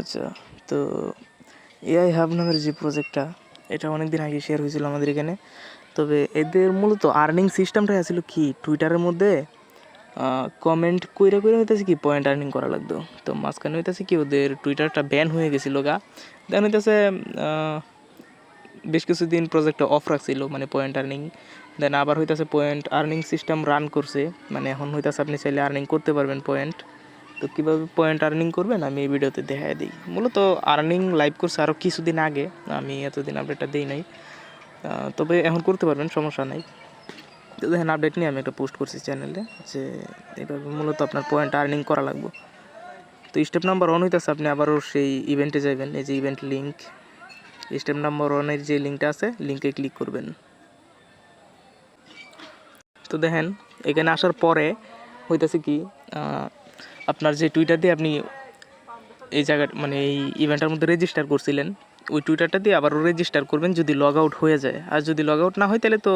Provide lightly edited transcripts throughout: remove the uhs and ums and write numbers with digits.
আচ্ছা, তো AI hub নামের যে প্রজেক্টটা, এটা অনেক দিন আগে শেয়ার হয়েছিল আমাদের এখানে। তবে এদের মূলত আর্নিং সিস্টেমটাই আসছিল কি, টুইটারের মধ্যে কমেন্ট কইরা কইরা হইতেছে কি পয়েন্ট আর্নিং করা লাগতো। তো মাঝখানে হইতেছে কি ওদের টুইটারটা ব্যান হয়ে গেছিলো গা। দেন হইতেছে বেশ কিছুদিন প্রজেক্টটা অফ রাখছিল, মানে পয়েন্ট আর্নিং। দেন আবার হইতেছে পয়েন্ট আর্নিং সিস্টেম রান করছে, মানে এখন হইতেছে আপনি চাইলে আর্নিং করতে পারবেন পয়েন্ট। তো কীভাবে পয়েন্ট আর্নিং করবেন আমি এই ভিডিওতে দেখাই দিই। মূলত আর্নিং লাইভ করছে আরও কিছুদিন আগে, আমি এতদিন আপডেটটা দিই নাই। তবে এখন করতে পারবেন, সমস্যা নাই। তো দেখেন আপডেট নিয়ে আমি একটা পোস্ট করছি চ্যানেলে যে এভাবে মূলত আপনার পয়েন্ট আর্নিং করা লাগবে। তো স্টেপ নাম্বার 1 হইতেছে আপনি আবারও সেই ইভেন্টে যাবেন, এই যে ইভেন্ট লিঙ্ক, স্টেপ নাম্বার 1-এর যে লিঙ্কটা আছে লিঙ্কে ক্লিক করবেন। তো দেখেন এখানে আসার পরে হইতেছে কি আপনার যে টুইটার দিয়ে আপনি এই জায়গা মানে এই ইভেন্টের মধ্যে রেজিস্টার করছিলেন, ওই টুইটারটা দিয়ে আবারও রেজিস্টার করবেন যদি লগ আউট হয়ে যায়। আর যদি লগ আউট না হয় তাহলে তো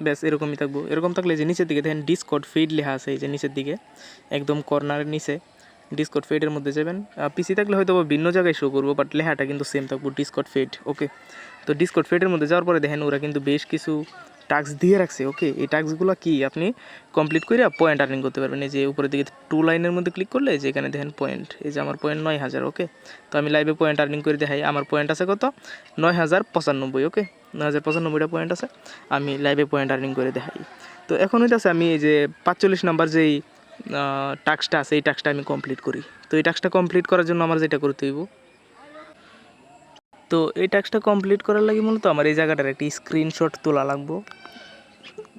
ব্যাস এরকমই থাকবো। এরকম থাকলে যে নিচের দিকে দেখেন ডিসকর্ড ফিড লেখা আছে, এই যে নিচের দিকে একদম কর্নারের নিচে ডিসকর্ড ফিডের মধ্যে যাবেন। পিসি থাকলে হয়তো ভিন্ন জায়গায় শো করবো, বাট লেখাটা কিন্তু সেম থাকবো, ডিসকর্ড ফিড। ওকে, তো ডিসকর্ড ফিডের মধ্যে যাওয়ার পরে দেখেন ওরা কিন্তু বেশ কিছু টাস্ক দিয়ে রাখছে। ওকে, এই টাস্কগুলো কি আপনি কমপ্লিট করে পয়েন্ট আর্নিং করতে পারবেন। এই যে উপরের দিকে 2 লাইনের মধ্যে ক্লিক করলে যে এখানে দেখেন পয়েন্ট, এই যে আমার পয়েন্ট 9000। ওকে, তো আমি লাইভে পয়েন্ট আর্নিং করে দেখাই। আমার পয়েন্ট আছে কত? 9095। ওকে, 9095টা পয়েন্ট আছে, আমি লাইভে পয়েন্ট আর্নিং করে দেখাই। তো এখন হইতেছে আমি এই যে 45 নাম্বার যেই টাস্কটা আছে এই টাস্কটা আমি কমপ্লিট করি। তো এই টাস্কটা কমপ্লিট করার জন্য আমার যেটা করতে হইব, তো এই টাস্কটা কমপ্লিট করার লাগে মূলত আমার এই জায়গাটার একটি স্ক্রিনশট তোলা লাগবো।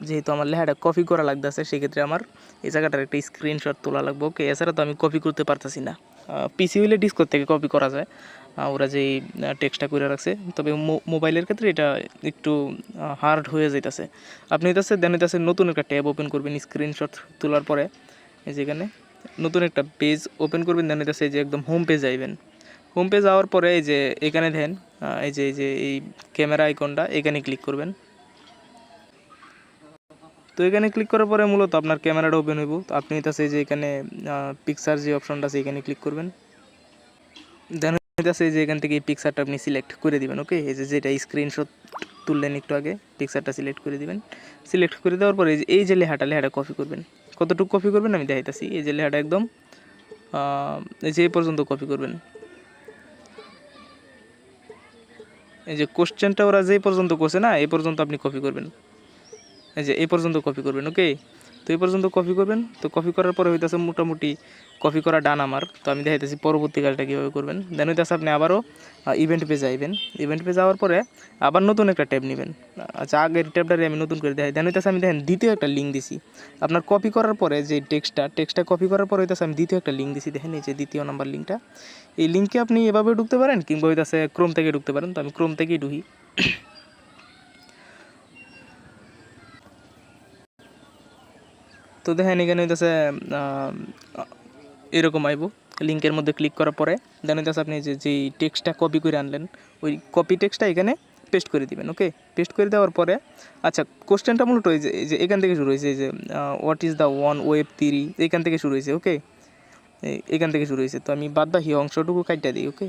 যেহেতু আমার লেখাটা কপি করা লাগতেছে, সেক্ষেত্রে আমার এই জায়গাটার একটা স্ক্রিনশট তোলা লাগবে। ওকে, এছাড়া তো আমি কপি করতে পারতেছি না। পিসি হইলে ডিসকর্ড থেকে কপি করা যায়, ওরা যেই টেক্সটটা করে রাখছে। তবে মোবাইলের ক্ষেত্রে এটা একটু হার্ড হয়ে যাইতেছে। আপনি হইতেছে দেন হইতেছে নতুন একটা ট্যাব ওপেন করবেন, স্ক্রিনশট তোলার পরে এই যেখানে নতুন একটা পেজ ওপেন করবেন। দেন হইতেছে যে একদম হোম পেজ যাইবেন। হোম পেজ যাওয়ার পরে এই যে এখানে দেখেন এই ক্যামেরা আইকনটা, এখানে ক্লিক করবেন। তো এখানে ক্লিক করার পরে মূলত আপনার ক্যামেরাটা ওপেন হইব। তো আপনি হইতেছে যে এখানে পিকচার যে অপশনটা আছে এখানে ক্লিক করবেন। দেন হইতেছে যে এখান থেকে এই পিকচারটা আপনি সিলেক্ট করে দিবেন। ওকে, এই যে যেটা স্ক্রিনশট তুললেন একটু আগে, পিকচারটা সিলেক্ট করে দিবেন। সিলেক্ট করে দেওয়ার পরে এই যে লেখাটা কপি করবেন। কতটুকু কপি করবেন আমি দেখাইতেছি। এই যে লেখাটা একদম এই যে এই পর্যন্ত কপি করবেন। এই যে কোশ্চেনটা ওরা যেই পর্যন্ত করছে না, এই পর্যন্ত আপনি কপি করবেন। এই যে এই পর্যন্ত কপি করবেন। ওকে, তো এই পর্যন্ত কপি করবেন। তো কপি করার পরে হইতেছে মোটামুটি কপি করা ডান আমার। তো আমি দেখাইতেছি পরবর্তী কাজটা কীভাবে করবেন। দেন হইতেছে আপনি আবারও ইভেন্ট পেজে যাইবেন। ইভেন্ট পেজে যাওয়ার পরে আবার নতুন একটা ট্যাব নেবেন। আচ্ছা, আগের ট্যাবটারে আমি নতুন করে দেখাই। দেন হইতেছে আমি দেখেন দ্বিতীয় একটা লিঙ্ক দিছি। আপনার কপি করার পরে যে টেক্সটটা কপি করার পরে হইতেছে আমি দ্বিতীয় একটা লিঙ্ক দিছি। দেখেন এই যে দ্বিতীয় নাম্বার লিঙ্কটা, এই লিঙ্কে আপনি এভাবে ঢুকতে পারেন, কিংবা হইতেছে ক্রোম থেকে ঢুকতে পারেন। তো আমি ক্রোম থেকেই ঢুকি। তো দেখেন এখানে হইতেছে এরকম আইব। লিঙ্কের মধ্যে ক্লিক করার পরে দেন হইতেছে আপনি যেই টেক্সটটা কপি করে আনলেন, ওই কপি টেক্সটটা এখানে পেস্ট করে দিবেন। ওকে, পেস্ট করে দেওয়ার পরে আচ্ছা, কোশ্চেনটা মূলত এই যে এখান থেকে শুরু হয়েছে, এই যে what is the one web theory, এখান থেকে শুরু হয়েছে। ওকে, এখান থেকে শুরু হয়েছে। তো আমি বাদ বাকি অংশটুকু কাটিয়ে দিই। ওকে,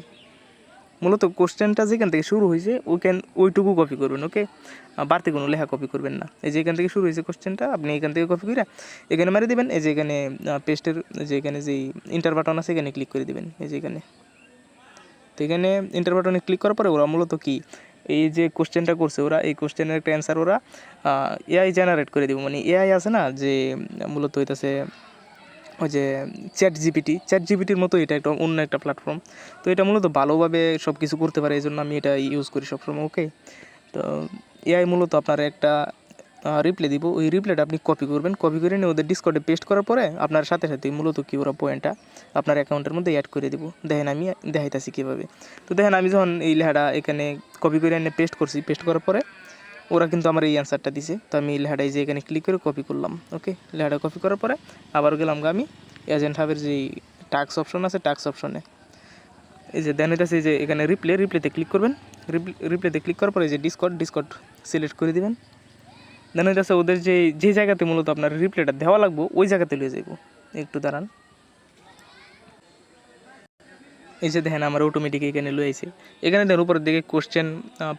মূলত কোশ্চেনটা যেখান থেকে শুরু হয়েছে ওইটুকু কপি করবেন। ওকে, বাড়তি কোনো লেখা কপি করবেন না। এই যে এখান থেকে শুরু হয়েছে কোশ্চেনটা, আপনি এখান থেকে কপি করে এখানে মারি দেবেন। এই যে এখানে পেস্টের যে এখানে যেই ইন্টার বাটন আছে এখানে ক্লিক করে দেবেন। এই যে এখানে, তো এখানে ইন্টার বাটনে ক্লিক করার পরে ওরা মূলত কি এই যে কোশ্চেনটা করছে, ওরা এই কোশ্চেনের একটা অ্যান্সার ওরা এআই জেনারেট করে দেবো। মানে এআই আছে না যে মূলত হইতেছে ওই যে চ্যাট জিপিটির মতো, এটা একটা অন্য একটা প্ল্যাটফর্ম। তো এটা মূলত ভালোভাবে সব কিছু করতে পারে, এই জন্য আমি এটা ইউজ করি সবসময়। ওকে, তো এআই মূলত আপনার একটা রিপ্লে দিব, ওই রিপ্লেটা আপনি কপি করবেন। কপি করে নিয়ে ওদের ডিসকর্ডে পেস্ট করার পরে আপনার সাথে সাথেই মূলত কি ওরা পয়েন্টটা আপনার অ্যাকাউন্টের মধ্যে অ্যাড করে দেবো। দেখেন আমি দেখাইতেছি কীভাবে। তো দেখেন আমি যখন এই লেখাটা এখানে কপি করে এনে পেস্ট করছি, পেস্ট করার পরে ওরা কিন্তু আমার এই অ্যান্সারটা দিছে। তো আমি এই লেখাটাই যে এখানে ক্লিক করে কপি করলাম। ওকে, লেখাটা কপি করার পরে আবার গেলাম আমি এজেন্ট হাবের যেই টাস্ক অপশন আছে, টাস্ক অপশনে এই যে দেন হইতেছে যে এখানে রিপ্লেতে ক্লিক করবেন। রিপ্লেতে ক্লিক করার পরে যে ডিসকর্ড সিলেক্ট করে দিবেন। দেন হইতেছে ওদের যে জায়গাতে মূলত আপনার রিপ্লেটা দেওয়া লাগবো ওই জায়গাতে লিয়ে যাইব। একটু দাঁড়ান। এই যে দেখেন আমার অটোমেটিক এখানে লয়েছে। এখানে দেখেন উপরের দিকে কোশ্চেন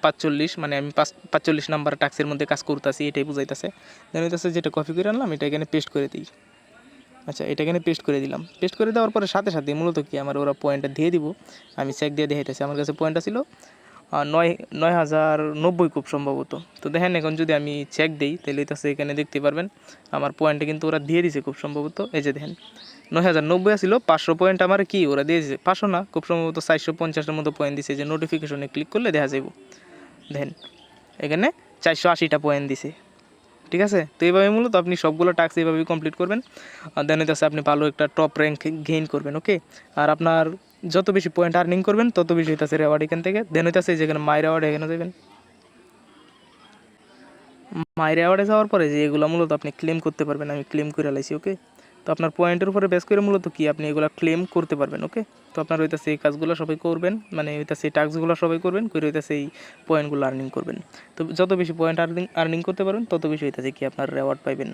45, মানে আমি 45 নাম্বার টাস্কের মধ্যে কাজ করতেছি, এটাই বুঝাইতেছে। দেন হইতেছে যেটা কপি করে আনলাম এটা এখানে পেস্ট করে দিই। আচ্ছা, এটা এখানে পেস্ট করে দিলাম। পেস্ট করে দেওয়ার পরে সাথে সাথে মূলত কি আমার ওরা পয়েন্টটা দিয়ে দিব। আমি চেক দিয়ে দেখাইতেছি, আমার কাছে পয়েন্টটা ছিল 9090 খুব সম্ভবত। তো দেখেন এখন যদি আমি চেক দিই তাহলে হইতেছে এখানে দেখতে পারবেন আমার পয়েন্টটা কিন্তু ওরা দিয়ে দিছে খুব সম্ভবত। এই যে দেখেন 9090 ছিল, 500 পয়েন্ট আমার কি ওরা দিয়ে দিয়েছে, 500 না, খুব সম্ভবত 450-এর মতো পয়েন্ট দিছে। যে নোটিফিকেশনে ক্লিক করলে দেখা যাইব, দেখেন এখানে 480টা পয়েন্ট দিছে। ঠিক আছে, তো এইভাবে মূলত আপনি সবগুলো টাস্ক এইভাবেই কমপ্লিট করবেন। আর দেন হইতেছে আপনি ভালো একটা টপ র্যাঙ্ক গেইন করবেন। ওকে, আর আপনার যত বেশি পয়েন্ট আর্নিং করবেন তত বেশি হইতেছে রেওয়ার্ড এখান থেকে। দেন হইতেছে যেখানে মাই রেওয়ার্ড, এখানে যাবেন। মাই রেওয়ার্ডে যাওয়ার পরে যে এগুলো মূলত আপনি ক্লেম করতে পারবেন, আমি ক্লেম করে লাইছি। ওকে, তো আপনার পয়েন্টের উপরে বেস করে মূলত কি আপনি এগুলো ক্লেম করতে পারবেন। ওকে, তো আপনার হইতেছে এই কাজগুলো সবাই করবেন, মানে হইতেছে এই টাস্কগুলো সবাই করবেন, করে হইতেছে এই পয়েন্টগুলো আর্নিং করবেন। তো যত বেশি পয়েন্ট আর্নিং করতে পারবেন তত বেশি হইতেছে কি আপনার রেওয়ার্ড পাইবেন।